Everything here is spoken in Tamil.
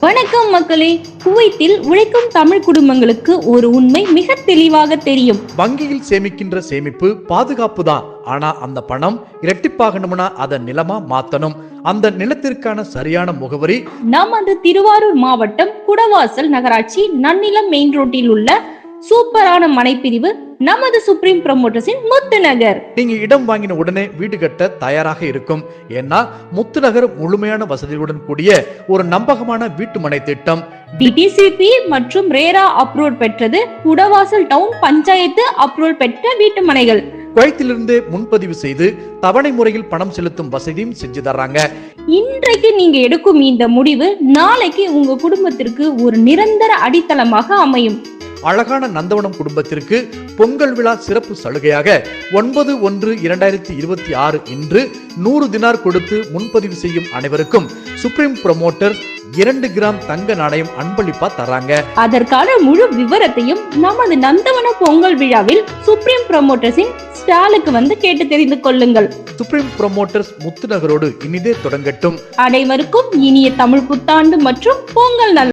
வணக்கம் மக்களே. குவைத்தில் உழைக்கும் தமிழ் குடும்பங்களுக்கு ஒரு உண்மை மிக தெளிவாக தெரியும். வங்கியில் சேமிக்கின்ற சேமிப்பு பாதுகாப்பு தான். ஆனா அந்த பணம் இரட்டிப்பாகணும்னா அதை நிலமா மாத்தணும். அந்த நிலத்திற்கான சரியான முகவரி நமது திருவாரூர் மாவட்டம் குடவாசல் நகராட்சி நன்னிலம் மெயின் ரோட்டில் உள்ள சூப்பரான மனைப்பிரிவு நமது சுப்ரீம் ப்ரமோட்டர்ஸின் முத்துநகர். நீங்க இடம் வாங்கின உடனே வீடு கட்ட தயாராக இருக்கும். ஏன்னா முத்துநகர் முழுமையான வசதியுடன் கூடிய ஒரு நம்பகமான வீட்டு மனை திட்டம். டிடிசிபி மற்றும் ரேரா அப்ரூவல் பெற்றது. குடவாசல் டவுன் பஞ்சாயத்து அப்ரூவல் பெற்ற வீட்டு மனைகள். குவைத்திலிருந்து முன்பதிவு செய்து தவணை முறையில் பணம் செலுத்தும் வசதியும் செஞ்சு தர்றாங்க. இன்றைக்கு நீங்க எடுக்கும் இந்த முடிவு நாளைக்கு உங்க குடும்பத்திற்கு ஒரு நிரந்தர அடித்தளமாக அமையும். அழகான நந்தவனம் குடும்பத்திற்கு பொங்கல் விழா சிறப்பு சலுகையாக 9/1/2026 இன்று 100 தினார் கொடுத்து முன்பதிவு செய்யும் அனைவருக்கும் சுப்ரீம் ப்ரமோட்டர்ஸ் 2 கிராம் தங்க நாணயம் அன்பளிப்பா தராங்க. அதற்கான முழு விவரத்தையும் நமது நந்தவன பொங்கல் விழாவில் சுப்ரீம் ப்ரமோட்டர்ஸின் ஸ்டாலுக்கு வந்து கேட்டு தெரிந்து கொள்ளுங்கள். சுப்ரீம் ப்ரமோட்டர்ஸ் முத்துநகரோடு இனிதே தொடங்கட்டும். அனைவருக்கும் இனிய தமிழ் புத்தாண்டு மற்றும் பொங்கல் நல்